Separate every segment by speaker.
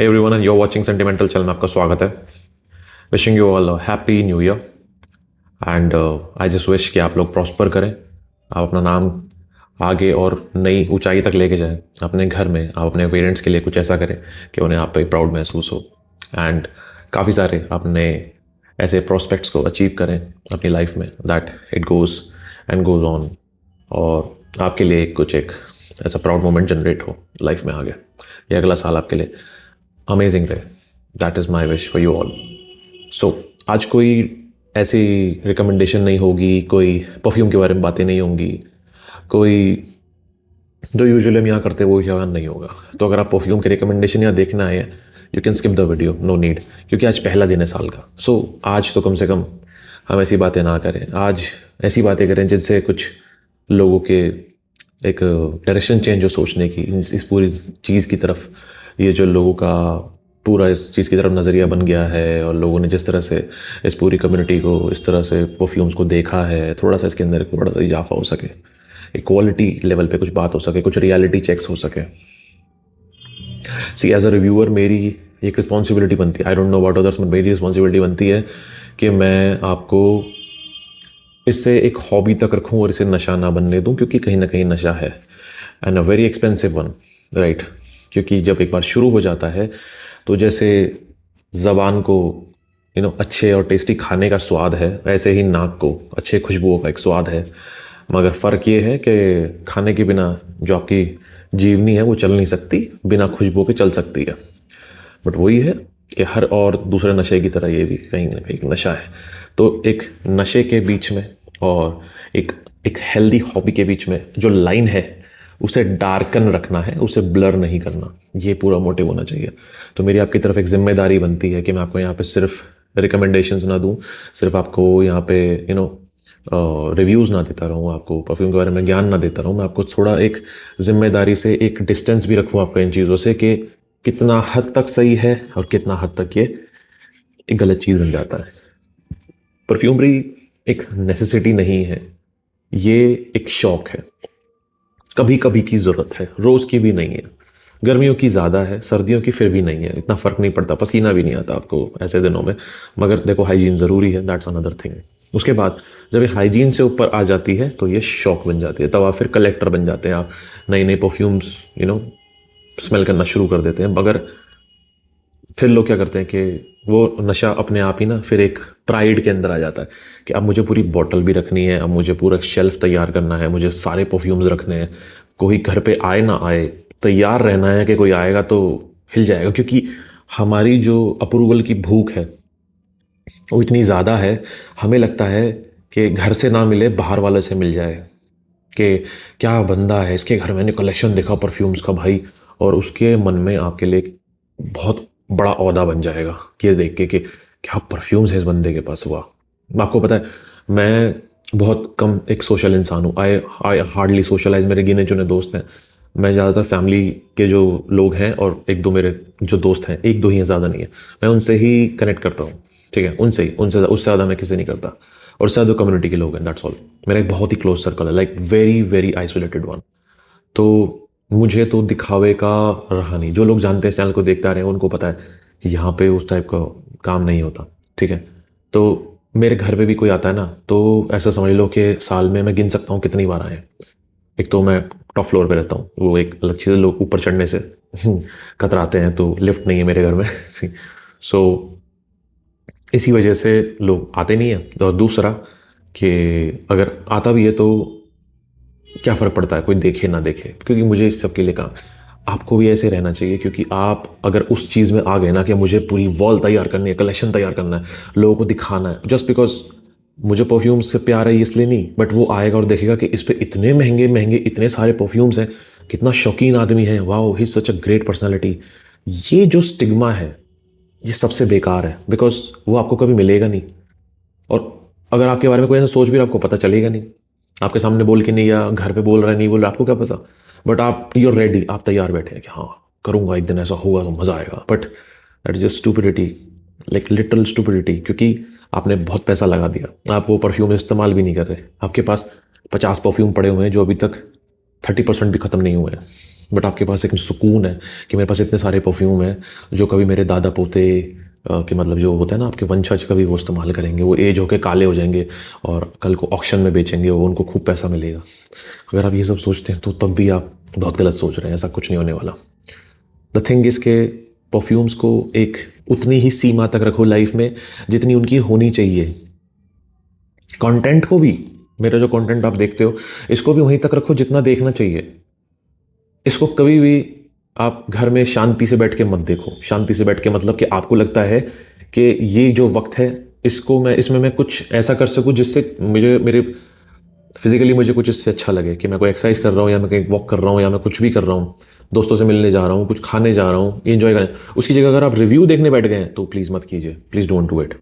Speaker 1: Hey everyone, and you're watching Sentimental channel में आपका स्वागत है। Wishing you all happy new year and I just wish कि आप लोग प्रॉस्पर करें, आप अपना नाम आगे और नई ऊंचाई तक लेके जाएं। अपने घर में आप अपने पेरेंट्स के लिए कुछ ऐसा करें कि उन्हें आप पे प्राउड महसूस हो एंड काफ़ी सारे अपने ऐसे प्रोस्पेक्ट्स को अचीव करें अपनी लाइफ में, that it goes and goes on, और आपके लिए कुछ एक ऐसा प्राउड मोमेंट जनरेट हो लाइफ में आगे। ये अगला साल आपके लिए अमेजिंग रहे। That is my wish for you all. So आज कोई ऐसी रिकमेंडेशन नहीं होगी, कोई परफ्यूम के बारे में बातें नहीं होंगी, कोई जो यूजुअली हम यहाँ करते हैं वो यहाँ नहीं होगा। तो अगर आप परफ्यूम के रिकमेंडेशन यहाँ देखना है, you can skip the video, no need, क्योंकि आज पहला दिन है साल का। सो आज तो कम से कम हम ऐसी बातें ना करें, आज ऐसी बातें करें जिससे कुछ लोगों के एक डायरेक्शन चेंज हो सोचने की, इस पूरी चीज़ की तरफ। ये जो लोगों का पूरा इस चीज़ की तरफ नज़रिया बन गया है और लोगों ने जिस तरह से इस पूरी कम्युनिटी को इस तरह से परफ्यूम्स को देखा है, थोड़ा सा इसके अंदर थोड़ा सा इजाफा हो सके, एक क्वालिटी लेवल पे कुछ बात हो सके, कुछ रियलिटी चेक्स हो सके। सी एज अ रिव्यूअर मेरी एक रिस्पॉन्सिबिलिटी बनती है, I don't know about others, but मेरी रिस्पॉन्सिबिलिटी बनती है कि मैं आपको इससे एक हॉबी तक रखूं और इसे नशा ना बनने दूं, क्योंकि कहीं ना कहीं नशा है and a very expensive one, right. क्योंकि जब एक बार शुरू हो जाता है तो जैसे ज़बान को अच्छे और टेस्टी खाने का स्वाद है, वैसे ही नाक को अच्छे खुशबुओं का एक स्वाद है। मगर फ़र्क ये है कि खाने के बिना जो आपकी जीवनी है वो चल नहीं सकती, बिना खुशबुओं के चल सकती है। बट वही है कि हर और दूसरे नशे की तरह ये भी कहीं ना कहीं एक नशा है। तो एक नशे के बीच में और एक हेल्दी हॉबी के बीच में जो लाइन है उसे डार्कन रखना है, उसे ब्लर नहीं करना, ये पूरा मोटिव होना चाहिए। तो मेरी आपकी तरफ एक जिम्मेदारी बनती है कि मैं आपको यहाँ पे सिर्फ रिकमेंडेशंस ना दूँ, सिर्फ आपको यहाँ पे रिव्यूज़ ना देता रहूँ, आपको परफ्यूम के बारे में ज्ञान ना देता रहूँ। मैं आपको थोड़ा एक जिम्मेदारी से एक डिस्टेंस भी रखूँ आपका इन चीज़ों से, कि कितना हद तक सही है और कितना हद तक ये एक गलत चीज़ बन जाता है। परफ्यूमरी एक नेसेसिटी नहीं है, ये एक शौक है, कभी कभी की ज़रूरत है, रोज़ की भी नहीं है। गर्मियों की ज़्यादा है, सर्दियों की फिर भी नहीं है, इतना फ़र्क नहीं पड़ता, पसीना भी नहीं आता आपको ऐसे दिनों में। मगर देखो, हाइजीन ज़रूरी है, दैट्स अनदर थिंग। उसके बाद जब ये हाइजीन से ऊपर आ जाती है तो ये शौक बन जाती है, तब आप फिर कलेक्टर बन जाते हैं, आप नए नए परफ्यूम्स स्मेल करना शुरू कर देते हैं। मगर फिर लोग क्या करते हैं कि वो नशा अपने आप ही ना फिर एक प्राइड के अंदर आ जाता है कि अब मुझे पूरी बॉटल भी रखनी है, अब मुझे पूरा शेल्फ तैयार करना है, मुझे सारे परफ्यूम्स रखने हैं, कोई घर पे आए ना आए तैयार रहना है कि कोई आएगा तो हिल जाएगा। क्योंकि हमारी जो अप्रूवल की भूख है वो इतनी ज़्यादा है, हमें लगता है कि घर से ना मिले बाहर वाले से मिल जाए, कि क्या बंदा है, इसके घर मैंने कलेक्शन देखा परफ्यूम्स का भाई, और उसके मन में आपके लिए बहुत बड़ा औहदा बन जाएगा कि ये देख के कि क्या परफ्यूम्स है इस बंदे के पास। हुआ, आपको पता है मैं बहुत कम एक सोशल इंसान हूँ, आई हार्डली सोशलाइज, मेरे गिने चुने दोस्त हैं। मैं ज़्यादातर फैमिली के जो लोग हैं और एक दो मेरे जो दोस्त हैं, एक दो ही हैं, ज़्यादा नहीं है, मैं उनसे ही कनेक्ट करता हूँ, ठीक है, उनसे ही, उससे ज़्यादा मैं किसी नहीं करता। और उससे ज़्यादा कम्युनिटी के लोग हैं, दैट्स ऑल। मेरा एक बहुत ही क्लोज सर्कल है, like very very isolated one. तो मुझे तो दिखावे का रहा नहीं, जो लोग जानते हैं, चैनल को देखते आ रहे हैं, उनको पता है कि यहाँ पे उस टाइप का काम नहीं होता, ठीक है। तो मेरे घर पे भी कोई आता है ना, तो ऐसा समझ लो कि साल में मैं गिन सकता हूँ कितनी बार आए। एक तो मैं टॉप फ्लोर पे रहता हूँ, वो एक अलग चीज़ है, लोग ऊपर चढ़ने से कतराते हैं, तो लिफ्ट नहीं है मेरे घर में सो इसी वजह से लोग आते नहीं हैं। और दूसरा कि अगर आता भी है तो क्या फ़र्क पड़ता है, कोई देखे ना देखे, क्योंकि मुझे इस सब के लिए काम। आपको भी ऐसे रहना चाहिए, क्योंकि आप अगर उस चीज़ में आ गए ना कि मुझे पूरी वॉल तैयार करनी है, कलेक्शन तैयार करना है, लोगों को दिखाना है, जस्ट बिकॉज मुझे परफ्यूम से प्यार है इसलिए नहीं, बट वो आएगा और देखेगा कि इस पर इतने महंगे महंगे इतने सारे परफ्यूम्स हैं, कितना शौकीन आदमी है, wow he is such a great personality. ये जो स्टिग्मा है ये सबसे बेकार है, बिकॉज वो आपको कभी मिलेगा नहीं। और अगर आपके बारे में कोई ऐसा सोच भी रहा, आपको पता चलेगा नहीं, आपके सामने बोल के नहीं, या घर पे बोल रहा है नहीं बोल रहा, आपको क्या पता। बट आप यू आर रेडी, आप तैयार बैठे हैं कि हाँ करूँगा, एक दिन ऐसा होगा तो मज़ा आएगा। But that is just stupidity, like literal stupidity, क्योंकि आपने बहुत पैसा लगा दिया, आप वो परफ्यूम इस्तेमाल भी नहीं कर रहे, आपके पास 50 परफ्यूम पड़े हुए हैं जो अभी तक 30% भी ख़त्म नहीं हुए हैं, बट आपके पास एक सुकून है कि मेरे पास इतने सारे परफ्यूम हैं जो कभी मेरे दादा पोते के मतलब जो होता है ना आपके वंशज कभी वो इस्तेमाल करेंगे, वो एज होके काले हो जाएंगे और कल को ऑक्शन में बेचेंगे, वो उनको खूब पैसा मिलेगा। अगर आप ये सब सोचते हैं तो तब भी आप बहुत गलत सोच रहे हैं, ऐसा कुछ नहीं होने वाला। द थिंग इज के परफ्यूम्स को एक उतनी ही सीमा तक रखो लाइफ में जितनी उनकी होनी चाहिए। कंटेंट को भी, मेरा जो कंटेंट आप देखते हो इसको भी वहीं तक रखो जितना देखना चाहिए। इसको कभी भी आप घर में शांति से बैठ के मत देखो। शांति से बैठ के मतलब कि आपको लगता है कि ये जो वक्त है इसमें मैं कुछ ऐसा कर सकूं जिससे मेरे फिजिकली मुझे कुछ इससे अच्छा लगे, कि मैं कोई एक्सरसाइज कर रहा हूँ या मैं कहीं वॉक कर रहा हूँ या मैं कुछ भी कर रहा हूँ, दोस्तों से मिलने जा रहा हूँ, कुछ खाने जा रहा हूँ, एंजॉय करें। उसकी जगह अगर आप रिव्यू देखने बैठ गए हैं तो प्लीज़ मत कीजिए, प्लीज़ डोंट डू इट,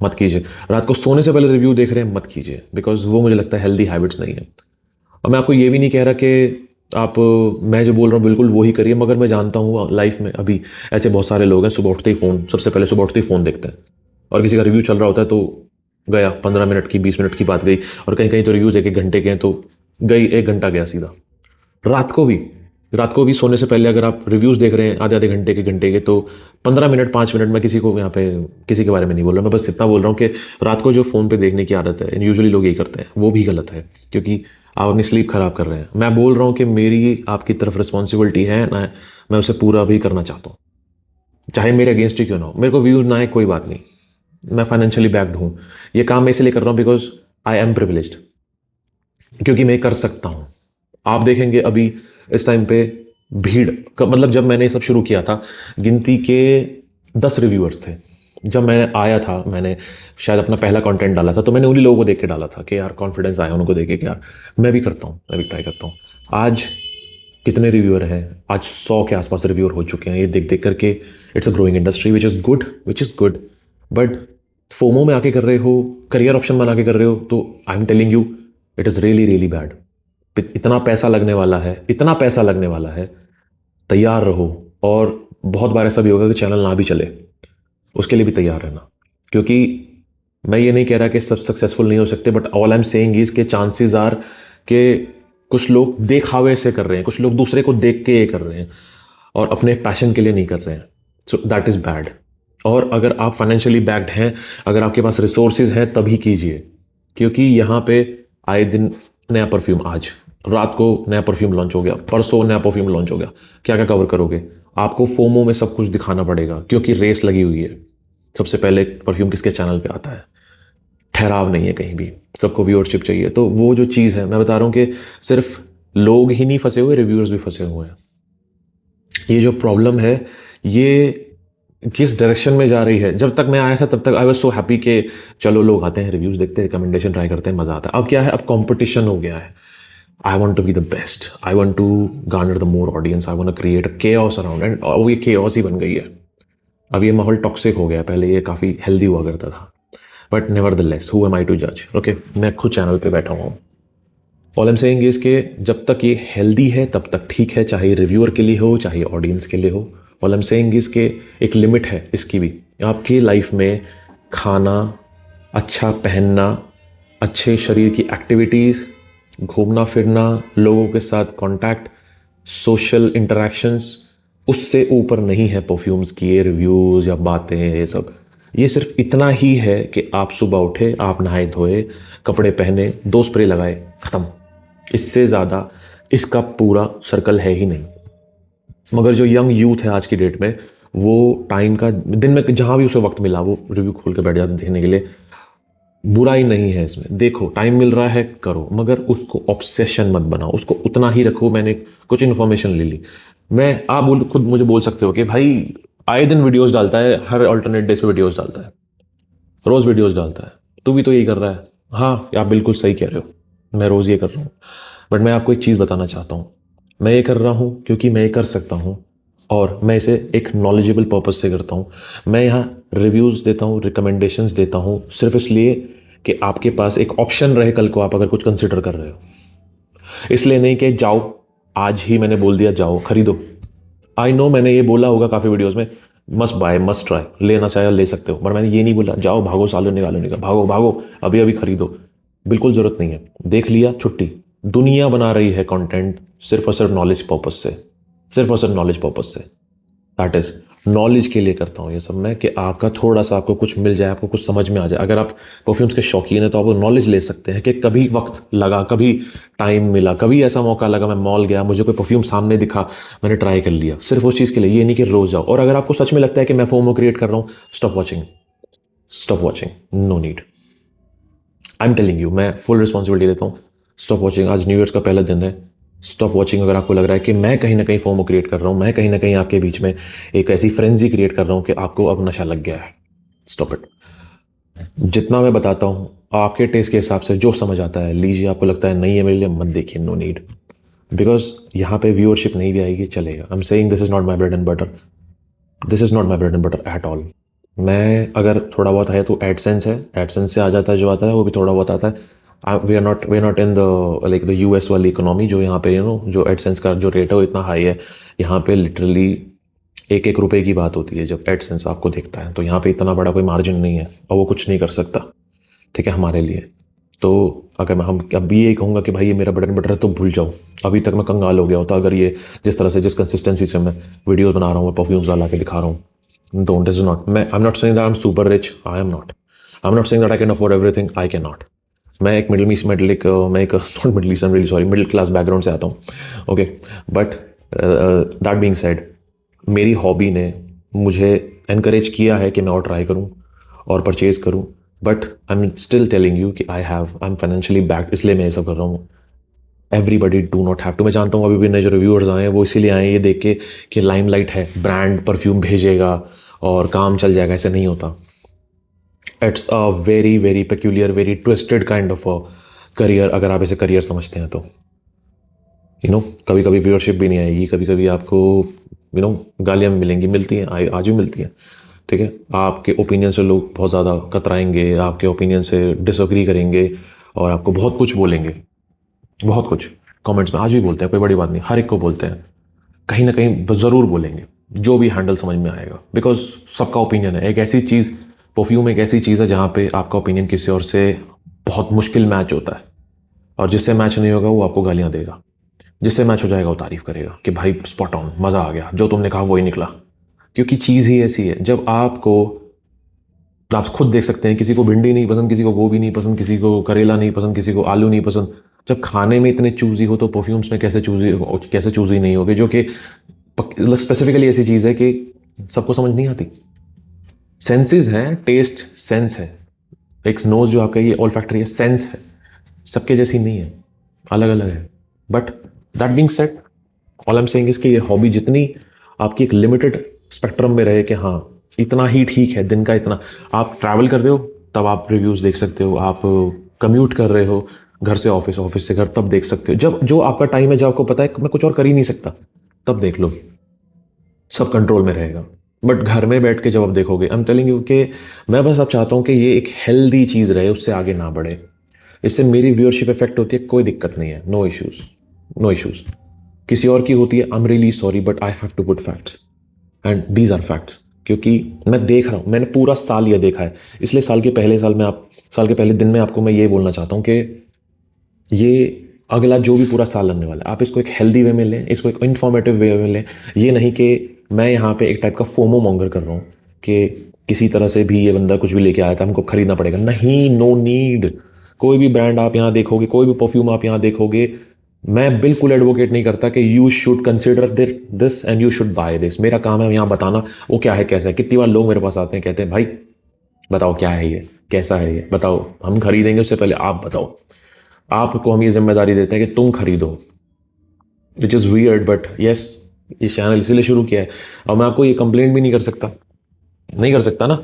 Speaker 1: मत कीजिए। रात को सोने से पहले रिव्यू देख रहे हैं, मत कीजिए, बिकॉज वो मुझे लगता है हेल्दी हैबिट्स नहीं है। और मैं आपको ये भी नहीं कह रहा कि आप मैं जो बोल रहा हूँ बिल्कुल वो ही करिए, मगर मैं जानता हूँ लाइफ में अभी ऐसे बहुत सारे लोग हैं सुबह उठते ही फ़ोन, सबसे पहले सुबह उठते ही फ़ोन देखते हैं, और किसी का रिव्यू चल रहा होता है तो गया 15 मिनट की 20 मिनट की बात गई, और कहीं कहीं तो रिव्यूज़ 1-1 घंटे के हैं तो गई 1 घंटा गया सीधा। रात को भी सोने से पहले अगर आप रिव्यूज़ देख रहे हैं आधे घंटे के तो 15 मिनट 5 मिनट, मैं किसी को यहाँ पे किसी के बारे में नहीं बोल रहा, मैं बस इतना बोल रहा हूँ कि रात को जो फ़ोन पे देखने की आदत है यूजुअली लोग यही करते हैं, वो भी गलत है क्योंकि आप अपनी स्लीप ख़राब कर रहे हैं। मैं बोल रहा हूँ कि मेरी आपकी तरफ रिस्पॉन्सिबिलिटी है ना, मैं उसे पूरा भी करना चाहता हूँ, चाहे मेरे अगेंस्ट ही क्यों ना हो। मेरे को व्यूज़ ना आए कोई बात नहीं, मैं फाइनेंशियली बैक्ड हूँ, ये काम मैं इसलिए कर रहा हूँ बिकॉज आई एम प्रिविलेज्ड, क्योंकि मैं कर सकता हूँ। आप देखेंगे अभी इस टाइम पे भीड़ मतलब जब मैंने ये सब शुरू किया था गिनती के 10 रिव्यूअर्स थे। जब मैं आया था मैंने शायद अपना पहला कंटेंट डाला था तो मैंने उन्हीं लोगों को देख के डाला था कि यार कॉन्फिडेंस आया उनको देख के कि यार मैं भी करता हूँ, मैं भी ट्राई करता हूँ। आज कितने रिव्यूअर हैं? आज 100 के आसपास रिव्यूअर हो चुके हैं। ये देख देख करके it's a growing industry which is good. But FOMO में आके कर रहे हो, करियर ऑप्शन बना के कर रहे हो, तो आई am telling you it is really really bad. इतना पैसा लगने वाला है, तैयार रहो। और बहुत बार ऐसा भी होगा कि चैनल ना भी चले, उसके लिए भी तैयार रहना, क्योंकि मैं ये नहीं कह रहा कि सब सक्सेसफुल नहीं हो सकते, but all I am saying is के चांसेस आर कि कुछ लोग देखावे से कर रहे हैं, कुछ लोग दूसरे को देख के ये कर रहे हैं और अपने पैशन के लिए नहीं कर रहे हैं, सो दैट इज़ बैड। और अगर आप फाइनेंशियली बैक्ड हैं, अगर आपके पास रिसोर्सेज हैं तभी कीजिए, क्योंकि यहाँ पे आए दिन नया परफ्यूम, आज रात को नया परफ्यूम लॉन्च हो गया, परसों नया परफ्यूम लॉन्च हो गया, क्या क्या कवर करोगे? आपको फोमो में सब कुछ दिखाना पड़ेगा क्योंकि रेस लगी हुई है। सबसे पहले परफ्यूम किसके चैनल पे आता है, ठहराव नहीं है कहीं भी, सबको व्यूअरशिप चाहिए। तो वो जो चीज़ है मैं बता रहा हूँ कि सिर्फ लोग ही नहीं फंसे हुए, रिव्यूअर्स भी फंसे हुए हैं। ये जो प्रॉब्लम है ये किस डायरेक्शन में जा रही है, जब तक मैं आया था तब तक आई वॉज सो हैप्पी कि चलो लोग आते हैं, रिव्यूज़ देखते हैं, रिकमेंडेशन ट्राई करते हैं, मज़ा आता है। अब क्या है, अब कॉम्पिटिशन हो गया है। I want to be the best, I want to garner the more audience, I want create a chaos around, and वो ये केओस ही बन गई है। अब ये माहौल टॉक्सिक हो गया, पहले ये काफ़ी हेल्दी हुआ करता था, but nevertheless who am I to जज। ओके, मैं खुद चैनल पे बैठा हुआ हूँ। ऑल एम सेइंग इज के जब तक ये हेल्दी है तब तक ठीक है, चाहे रिव्यूअर के लिए हो चाहे ऑडियंस के लिए हो। ऑल एम सेइंग इज के एक लिमिट है इसकी भी। आपकी लाइफ में खाना, अच्छा पहनना, अच्छे शरीर की एक्टिविटीज़, घूमना फिरना, लोगों के साथ कांटेक्ट, सोशल इंटरेक्शंस, उससे ऊपर नहीं है परफ्यूम्स की ये रिव्यूज़ या बातें ये सब। ये सिर्फ इतना ही है कि आप सुबह उठे, आप नहाए धोए, कपड़े पहने, 2 स्प्रे लगाए, ख़त्म। इससे ज़्यादा इसका पूरा सर्कल है ही नहीं। मगर जो यंग यूथ है आज की डेट में, वो टाइम का दिन में जहाँ भी उसे वक्त मिला वो रिव्यू खोल के बैठ जाते देखने के लिए। बुराई नहीं है इसमें, देखो टाइम मिल रहा है करो, मगर उसको ऑब्सेशन मत बनाओ, उसको उतना ही रखो। मैंने कुछ इन्फॉर्मेशन ले ली, आप खुद मुझे बोल सकते हो कि भाई आए दिन वीडियोस डालता है, हर अल्टरनेट डेज पे वीडियोस डालता है, रोज़ वीडियोस डालता है, तू भी तो यही कर रहा है। हाँ, आप बिल्कुल सही कह रहे हो, मैं रोज़ ये कर रहा हूँ, बट मैं आपको एक चीज़ बताना चाहता हूँ। मैं ये कर रहा हूँ क्योंकि मैं ये कर सकता हूँ, और मैं इसे एक नॉलेजेबल पर्पज़ से करता हूँ। मैं यहाँ रिव्यूज़ देता हूँ, रिकमेंडेशंस देता हूँ, सिर्फ इसलिए कि आपके पास एक ऑप्शन रहे कल को आप अगर कुछ कंसिडर कर रहे हो। इसलिए नहीं कि जाओ, आज ही मैंने बोल दिया जाओ खरीदो। आई नो मैंने ये बोला होगा काफ़ी वीडियोज़ में, मस्ट बाय, मस्ट ट्राई, लेना चाहे ले सकते हो, पर मैंने ये नहीं बोला जाओ भागो सालों निकालो, भागो भागो अभी अभी खरीदो। बिल्कुल ज़रूरत नहीं है, देख लिया छुट्टी। दुनिया बना रही है कंटेंट सिर्फ और सिर्फ नॉलेज पर्पस से। सिर्फ और सिर्फ नॉलेज पर्पज से। दैट इज नॉलेज के लिए करता हूँ ये सब मैं, कि आपका थोड़ा सा आपको कुछ मिल जाए, आपको कुछ समझ में आ जाए। अगर आप परफ्यूम्स के शौकीन हैं तो आप नॉलेज ले सकते हैं कि कभी वक्त लगा, कभी टाइम मिला, कभी ऐसा मौका लगा, मैं मॉल गया, मुझे कोई परफ्यूम सामने दिखा, मैंने ट्राई कर लिया, सिर्फ उस चीज़ के लिए। ये नहीं कि रोज जाओ। और अगर आपको सच में लगता है कि मैं फोमो क्रिएट कर रहा हूँ, stop watching, stop watching, no need. I am telling you, मैं फुल रिस्पॉन्सिबिलिटी देता हूँ। Stop watching. आज न्यू ईयर्स का पहला दिन है। Stop watching. अगर आपको लग रहा है कि मैं कहीं ना कहीं फोमो क्रिएट कर रहा हूँ, मैं कहीं ना कहीं आपके बीच में एक ऐसी फ्रेंजी क्रिएट कर रहा हूँ कि आपको अब नशा लग गया है, स्टॉप इट। जितना मैं बताता हूँ आपके टेस्ट के हिसाब से जो समझ आता है लीजिए, आपको लगता है नहीं है मेरे लिए, मत देखिए, नो नीड। बिकॉज यहाँ पे व्यूअरशिप नहीं भी आएगी, चलेगा। I am saying this is not my bread and butter, this is not my bread and butter at all. मैं अगर थोड़ा बहुत है तो एडसेंस है, एडसेंस से आ जाता है, जो आता है वो भी थोड़ा बहुत आता है। We are not in the like the US वाली इकोनॉमी, जो यहाँ पे जो एडसेंस का जो रेट है वो इतना हाई है। यहाँ पे लिटरली एक एक रुपए की बात होती है जब एडसेंस आपको देखता है। तो यहाँ पे इतना बड़ा कोई मार्जिन नहीं है और वो कुछ नहीं कर सकता, ठीक है, हमारे लिए। तो अगर मैं हम अभी ये कहूँगा कि भाई ये मेरा ब्रेड एंड बटर है तो भूल जाओ। अभी तक मैं कंगाल हो गया होता अगर ये जिस तरह से, जिस कंसिस्टेंसी से मैं वीडियोस बना रहा हूँ, परफ्यूम्स डाला के दिखा रहा हूँ। डोंट इज नॉट, मैं I am not saying that I am super rich, I am not. I am not saying that I can afford everything, I can not. मैं एक मिडिल क्लास बैकग्राउंड से आता हूँ, okay. But that being said, मेरी hobby ने मुझे encourage किया है कि मैं और ट्राई करूँ और परचेज करूँ। But I am still telling you कि आई एम फाइनेंशियली बैक्ड, इसलिए मैं ये सब कर रहा हूँ। Everybody do not have to. मैं जानता हूँ अभी भी नए जो रिव्यूअर्स आए हैं वो इसीलिए आए हैं ये देख के कि लाइमलाइट है, ब्रांड परफ्यूम भेजेगा और काम चल जाएगा। ऐसे नहीं होता। It's a very very peculiar, very twisted kind of a career, अगर आप इसे करियर समझते हैं तो। कभी कभी व्यूअरशिप भी नहीं आएगी, कभी कभी आपको गालियाँ भी मिलेंगी, मिलती हैं, आज भी मिलती हैं, ठीक है। आपके ओपिनियन से लोग बहुत ज़्यादा कतराएंगे, आपके ओपिनियन से डिसएग्री करेंगे और आपको बहुत कुछ बोलेंगे, बहुत कुछ कमेंट्स में आज भी बोलते हैं, कोई बड़ी बात नहीं, हर एक को बोलते हैं, कहीं ना कहीं ज़रूर बोलेंगे, जो भी हैंडल समझ में आएगा। बिकॉज सबका ओपिनियन है। एक ऐसी चीज़, परफ्यूम एक ऐसी चीज़ है जहाँ पे आपका ओपिनियन किसी और से बहुत मुश्किल मैच होता है, और जिससे मैच नहीं होगा वो आपको गालियाँ देगा, जिससे मैच हो जाएगा वो तारीफ करेगा कि भाई स्पॉट ऑन, मज़ा आ गया, जो तुमने कहा वही निकला। क्योंकि चीज़ ही ऐसी है, जब आप खुद देख सकते हैं, किसी को भिंडी नहीं पसंद, किसी को गोभी नहीं पसंद, किसी को करेला नहीं पसंद, किसी को आलू नहीं पसंद। जब खाने में इतने चूजी हो तो परफ्यूम्स में कैसे चूजी नहीं होगे, जो कि स्पेसिफिकली ऐसी चीज़ है कि सबको समझ नहीं आती। सेंसेस हैं, टेस्ट सेंस है। एक नोज जो आपका ये ऑल फैक्टरी है, सेंस है, सबके जैसी नहीं है, अलग अलग है। But that being said, all I am saying is कि ये हॉबी जितनी आपकी एक लिमिटेड स्पेक्ट्रम में रहे कि हाँ इतना ही ठीक है, दिन का इतना। आप ट्रैवल कर रहे हो तब आप रिव्यूज़ देख सकते हो, आप कम्यूट कर रहे हो घर से ऑफिस, ऑफिस से घर, तब देख सकते हो। जब जो आपका टाइम है, जब आपको पता है मैं कुछ और कर ही नहीं सकता, तब देख लो, सब कंट्रोल में रहेगा। बट घर में बैठ के जब आप देखोगे, आई एम टेलिंग यू कि मैं बस अब चाहता हूँ कि ये एक हेल्दी चीज़ रहे, उससे आगे ना बढ़े। इससे मेरी व्यूअरशिप इफेक्ट होती है, कोई दिक्कत नहीं है, नो इश्यूज, नो इश्यूज। किसी और की होती है, I am really sorry but I have to put facts and these are facts. क्योंकि मैं देख रहा हूँ, मैंने पूरा साल ये देखा है, इसलिए साल के पहले दिन में आपको मैं ये बोलना चाहता हूँ कि ये अगला जो भी पूरा साल लगने वाला है, आप इसको एक हेल्दी वे में लें, इसको एक इन्फॉर्मेटिव वे में लें। ये नहीं कि मैं यहाँ पे एक टाइप का फोमो मॉन्गर कर रहा हूँ कि किसी तरह से भी ये बंदा कुछ भी लेके आया था हमको खरीदना पड़ेगा, नहीं, नो नीड। कोई भी ब्रांड आप यहाँ देखोगे, कोई भी परफ्यूम आप यहाँ देखोगे, मैं बिल्कुल एडवोकेट नहीं करता कि you should consider this and you should by this. मेरा काम है यहाँ बताना वो क्या है, कैसा है। कितनी बार लोग मेरे पास आते हैं, कहते हैं भाई बताओ क्या है ये, कैसा है ये, बताओ, हम खरीदेंगे उससे पहले आप बताओ। आपको हम ये जिम्मेदारी देते हैं कि तुम खरीदो, which is weird but yes, ये चैनल इसीलिए शुरू किया है। और मैं आपको ये कंप्लेंट भी नहीं कर सकता, नहीं कर सकता ना।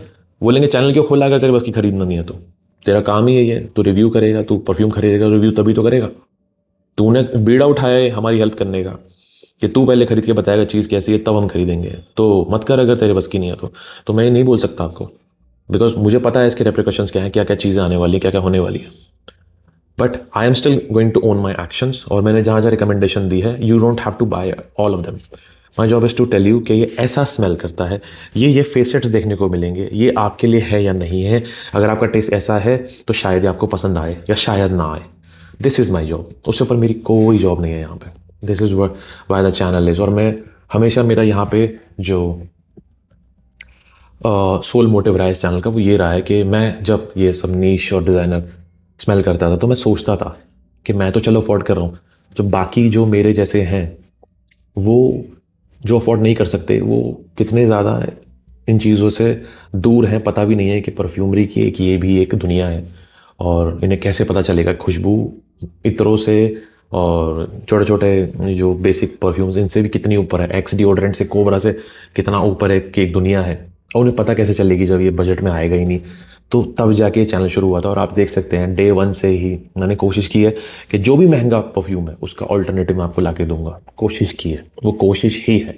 Speaker 1: बोलेंगे चैनल क्यों खोला, अगर तेरे बस की खरीदना नहीं है तो तेरा काम ही यही है, तू रिव्यू करेगा, तू परफ्यूम खरीदेगा, रिव्यू तभी तो करेगा। तूने बीड़ा उठाया है हमारी हेल्प करने का कि तू पहले खरीद के बताएगा चीज़ कैसी है, तब हम खरीदेंगे। तो मत कर अगर तेरे बस की नहीं है तो मैं ये नहीं बोल सकता आपको, बिकॉज मुझे पता है इसके रेप्रिकॉशंस क्या हैं, क्या क्या चीज़ें आने वाली है, क्या क्या होने वाली है। But I am still going to own my actions. और मैंने जहाँ जहाँ रिकमेंडेशन दी है, you don't have to buy all of them. My job is to tell you कि ये ऐसा स्मेल करता है, ये फेसेट्स देखने को मिलेंगे, ये आपके लिए है या नहीं है। अगर आपका टेस्ट ऐसा है तो शायद ये आपको पसंद आए या शायद ना आए। दिस इज़ माई जॉब, उससे ऊपर मेरी कोई जॉब नहीं है यहाँ पे। This is why the channel is. और मैं हमेशा मेरा यहाँ पे जो सोल मोटिव रहा है इस चैनल का वो ये रहा है कि मैं जब ये सब नीश और डिज़ाइनर स्मेल करता था तो मैं सोचता था कि मैं तो चलो अफोर्ड कर रहा हूँ, जो बाकी जो मेरे जैसे हैं वो जो अफोर्ड नहीं कर सकते वो कितने ज़्यादा इन चीज़ों से दूर हैं, पता भी नहीं है कि परफ्यूमरी की एक ये भी एक दुनिया है और इन्हें कैसे पता चलेगा खुशबू इत्रों से और छोटे छोटे जो बेसिक परफ्यूम्स इनसे भी कितनी ऊपर है, एक्स डिओड्रेंट से कोबरा से कितना ऊपर है कि एक दुनिया है और उन्हें पता कैसे चलेगी जब ये बजट में आएगा ही नहीं। तो तब जाके चैनल शुरू हुआ था और आप देख सकते हैं डे वन से ही मैंने कोशिश की है कि जो भी महंगा परफ्यूम है उसका ऑल्टरनेटिव मैं आपको ला के दूंगा। कोशिश की है, वो कोशिश ही है,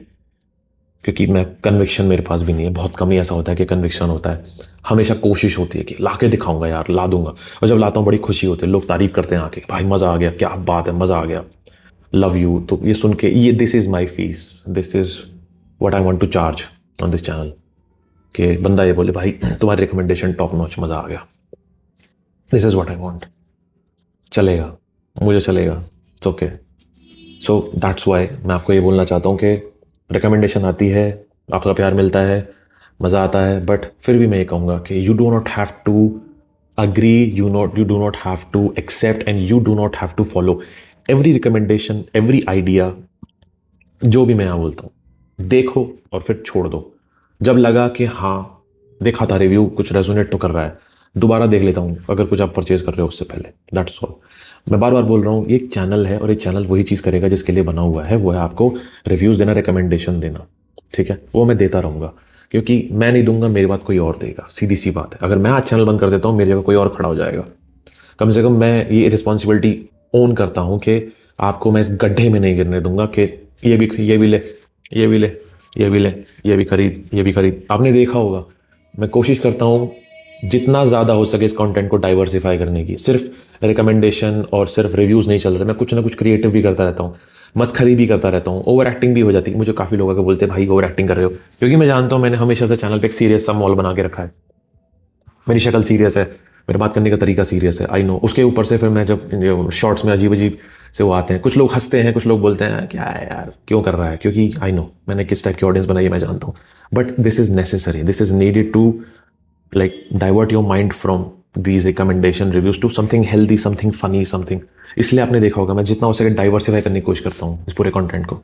Speaker 1: क्योंकि मैं कन्विक्शन मेरे पास भी नहीं है। बहुत कम ही ऐसा होता है कि कन्विक्शन होता है, हमेशा कोशिश होती है कि ला के दिखाऊंगा यार, ला दूंगा। और जब लाता हूँ बड़ी खुशी होती है, लोग तारीफ करते हैं आके, भाई मज़ा आ गया, क्या बात है, मज़ा आ गया, लव यू। तो ये सुन के ये this is my fees, this is what I want to charge on this channel. कि बंदा ये बोले भाई तुम्हारी रिकमेंडेशन टॉप नॉच, मज़ा आ गया, this is what I want. चलेगा, मुझे चलेगा, it's okay. So that's why मैं आपको ये बोलना चाहता हूँ कि रिकमेंडेशन आती है, आपका प्यार मिलता है, मज़ा आता है, बट फिर भी मैं ये कहूँगा कि you do not have to agree, you do not have to accept and you do not have to follow every recommendation, every idea. जो भी मैं यहाँ बोलता हूँ देखो और फिर छोड़ दो। जब लगा कि हाँ देखा था रिव्यू कुछ रेजोनेट तो कर रहा है, दोबारा देख लेता हूँ अगर कुछ आप परचेज कर रहे हो उससे पहले, दैट्स ऑल। मैं बार बार बोल रहा हूँ ये एक चैनल है और ये चैनल वही चीज़ करेगा जिसके लिए बना हुआ है, वो है आपको रिव्यूज़ देना, रिकमेंडेशन देना, ठीक है। वो मैं देता रहूँगा क्योंकि मैं नहीं दूंगा, मेरी बात कोई और देगा, सीधी सी बात है। अगर मैं आज चैनल बंद कर देता हूँ मेरी जगह कोई और खड़ा हो जाएगा। कम से कम मैं ये रिस्पॉन्सिबिलिटी ओन करता हूँ कि आपको मैं इस गड्ढे में नहीं गिरने दूंगा कि ये भी ले, ये भी ले, ये भी ले, ये भी खरीद, ये भी खरीद। आपने देखा होगा मैं कोशिश करता हूँ जितना ज़्यादा हो सके इस कंटेंट को डाइवर्सिफाई करने की। सिर्फ रिकमेंडेशन और सिर्फ रिव्यूज़ नहीं चल रहे, मैं कुछ ना कुछ क्रिएटिव भी करता रहता हूँ, मस्खरी भी करता रहता हूँ, ओवर एक्टिंग भी हो जाती है। मुझे काफ़ी लोग आके बोलते हैं भाई ओवर एक्टिंग कर रहे हो, क्योंकि मैं जानता हूँ मैंने हमेशा से चैनल पे एक सीरियस सा मॉल बना के रखा है। मेरी शक्ल सीरियस है, मेरे बात करने का तरीका सीरियस है, आई नो। उसके ऊपर से फिर मैं जब शॉर्ट्स में अजीब अजीब से वो आते हैं, कुछ लोग हंसते हैं, कुछ लोग बोलते हैं क्या है यार क्यों कर रहा है, क्योंकि आई नो मैंने किस टाइप की ऑडियंस बनाई है, मैं जानता हूँ। But this is necessary, this is needed to like divert your mind from these recommendation reviews to something healthy, something funny, something. इसलिए आपने देखा होगा मैं जितना हो सके डाइवर्सिफाई करने की कोशिश करता हूँ इस पूरे कंटेंट को,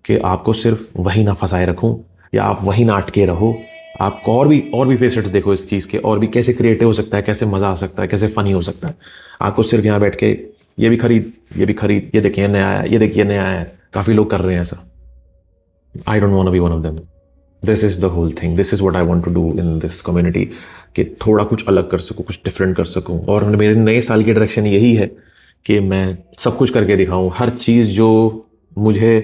Speaker 1: कि आपको सिर्फ वही ना फंसाए रखूँ या आप वही ना अटके रहो। आपको और भी फेसेट्स देखो इस चीज़ के, और भी कैसे क्रिएटिव हो सकता है, कैसे मज़ा आ सकता है, कैसे फ़नी हो सकता है। आपको सिर्फ यहाँ बैठ के ये भी खरीद, ये भी खरीद, ये देखिए नया आया, ये देखिए नया आया है। काफ़ी लोग कर रहे हैं ऐसा, I don't want to be one of them. This is the whole thing, this is what I want to do in this community, कि थोड़ा कुछ अलग कर सकूँ, कुछ डिफरेंट कर सकूँ। और मेरे नए साल की डायरेक्शन यही है कि मैं सब कुछ करके दिखाऊँ, हर चीज़ जो मुझे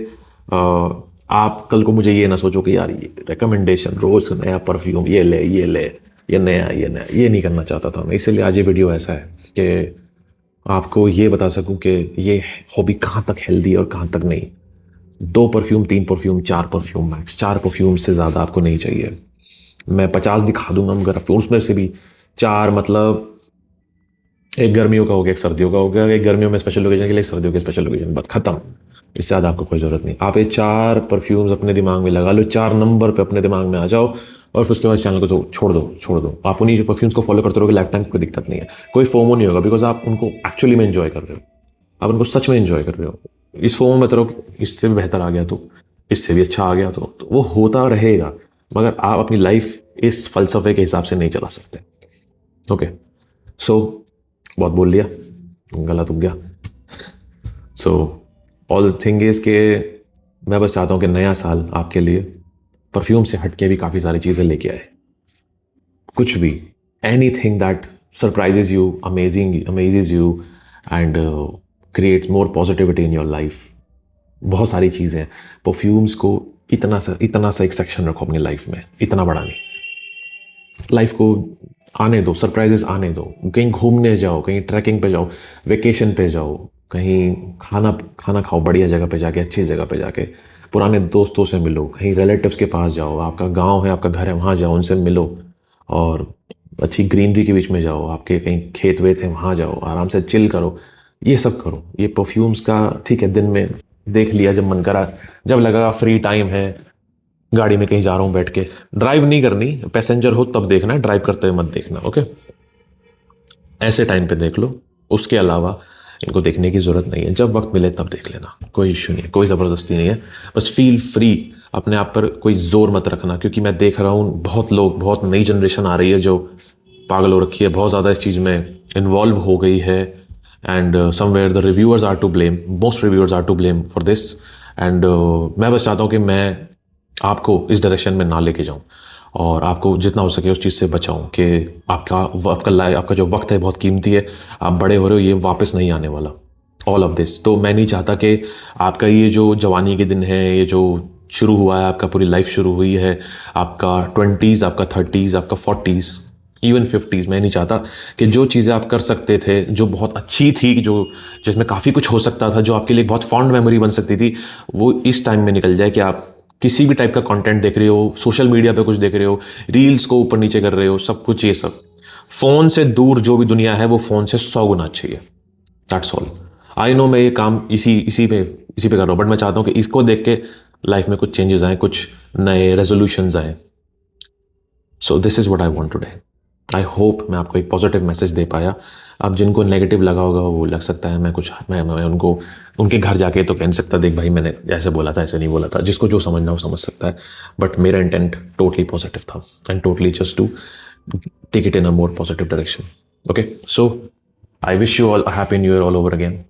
Speaker 1: आप कल को मुझे ये ना सोचो कि यार ये रिकमेंडेशन रोज़ नया परफ्यूम, ये ले, ये ले, ये नया, ये नया, ये नहीं करना चाहता था मैं। इसलिए आज ये वीडियो ऐसा है कि आपको ये बता सकूं कि ये हॉबी कहाँ तक हेल्दी है और कहाँ तक नहीं। 2 perfume, 3 perfume, 4 perfume max, 4 perfume से ज़्यादा आपको नहीं चाहिए। मैं 50 दिखा दूंगा मगर उसमें से भी 4 मतलब एक गर्मियों का हो गया, एक सर्दियों का हो गया, एक गर्मियों में स्पेशल ओकेजन के लिए, सर्दियों के स्पेशल ओकेजन, बस खत्म। इससे ज़्यादा आपको कोई ज़रूरत नहीं। आप ये 4 परफ्यूम्स अपने दिमाग में लगा लो, 4 नंबर पे अपने दिमाग में आ जाओ और फिर उसके बाद चैनल को तो छोड़ दो। आप उन्हीं परफ्यूम्स को फॉलो करते रहोगे लाइफ टाइम, कोई दिक्कत नहीं है, कोई फोमो नहीं होगा, बिकॉज आप उनको एक्चुअली में एंजॉय कर रहे हो, आप उनको सच में एंजॉय कर रहे हो। इस फोमो में तो इससे भी बेहतर आ गया तो, इससे भी अच्छा आ गया तो वो होता रहेगा, मगर आप अपनी लाइफ इस फलसफे के हिसाब से नहीं चला सकते। ओके, सो बहुत बोल लिया, गला तुक गया। सो ऑल थिंग इज के मैं बस चाहता हूँ कि नया साल आपके लिए परफ्यूम से हटके भी काफ़ी सारी चीज़ें लेके आए। कुछ भी, any thing that surprises you, अमेजेज you and creates more positivity in your life. बहुत सारी चीज़ें हैं, परफ्यूम्स को इतना सा एक सेक्शन रखो अपनी लाइफ में, इतना बड़ा नहीं। लाइफ को आने दो, सरप्राइजेस आने दो। कहीं घूमने जाओ, कहीं ट्रैकिंग पे जाओ, वेकेशन पे जाओ, कहीं खाना खाओ बढ़िया जगह पे जाके, अच्छी जगह पे जाके, पुराने दोस्तों से मिलो, कहीं रिलेटिव्स के पास जाओ, आपका गांव है, आपका घर है, वहाँ जाओ, उनसे मिलो और अच्छी ग्रीनरी के बीच में जाओ, आपके कहीं खेत वेत है वहाँ जाओ, आराम से चिल करो, ये सब करो। ये परफ्यूम्स का ठीक है दिन में देख लिया जब मन करा, जब लगा फ्री टाइम है, गाड़ी में कहीं जा रहा हूँ बैठ के, ड्राइव नहीं करनी, पैसेंजर हो तब देखना, ड्राइव करते हुए मत देखना, ओके। ऐसे टाइम पे देख लो, उसके अलावा इनको देखने की ज़रूरत नहीं है। जब वक्त मिले तब देख लेना, कोई इशू नहीं है, कोई ज़बरदस्ती नहीं है। बस फील फ्री, अपने आप पर कोई ज़ोर मत रखना, क्योंकि मैं देख रहा हूँ बहुत लोग, बहुत नई जनरेशन आ रही है जो पागल हो रखी है, बहुत ज़्यादा इस चीज़ में इन्वॉल्व हो गई है। And somewhere the reviewers are to blame, most reviewers are to blame for this. And मैं बस चाहता हूँ कि मैं आपको इस डायरेक्शन में ना लेके जाऊँ, और आपको जितना हो सके उस चीज़ से बचाऊं कि आपका जो वक्त है बहुत कीमती है, आप बड़े हो रहे हो, ये वापस नहीं आने वाला, ऑल ऑफ दिस। तो मैं नहीं चाहता कि आपका ये जो जवानी के दिन है, ये जो शुरू हुआ है, आपका पूरी लाइफ शुरू हुई है, आपका 20s, आपका 30s, आपका 40s, इवन 50s, मैं नहीं चाहता कि जो चीज़ें आप कर सकते थे, जो बहुत अच्छी थी, जो जिसमें काफ़ी कुछ हो सकता था, जो आपके लिए बहुत फॉन्ड मेमोरी बन सकती थी, वो इस टाइम में निकल जाए कि आप किसी भी टाइप का कंटेंट देख रहे हो, सोशल मीडिया पे कुछ देख रहे हो, रील्स को ऊपर नीचे कर रहे हो, सब कुछ ये सब फ़ोन से दूर जो भी दुनिया है वो फ़ोन से 100 गुना अच्छी है। That's all. आई नो मैं ये काम इसी पे कर रहा हूँ, बट मैं चाहता हूँ कि इसको देख के लाइफ में कुछ चेंजेस आए, कुछ नए रेजोल्यूशंस आए। So this is what I want today. I hope मैं आपको एक पॉजिटिव मैसेज दे पाया। अब जिनको नेगेटिव लगा होगा वो लग सकता है मैं उनको उनके घर जाके तो कह नहीं सकता, देख भाई मैंने ऐसे बोला था, ऐसे नहीं बोला था। जिसको जो समझना वो समझ सकता है, बट मेरा इंटेंट टोटली पॉजिटिव था, and totally just to take it in a more positive direction, okay. So I wish you all a happy new year all over again.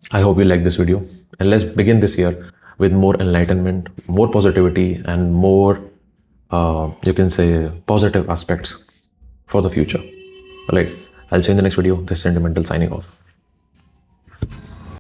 Speaker 1: I hope you like this video, and let's begin this year with more enlightenment, more positivity, and more, you can say, positive aspects for the future. All right, I'll see you in the next video. This is Sentimental signing off.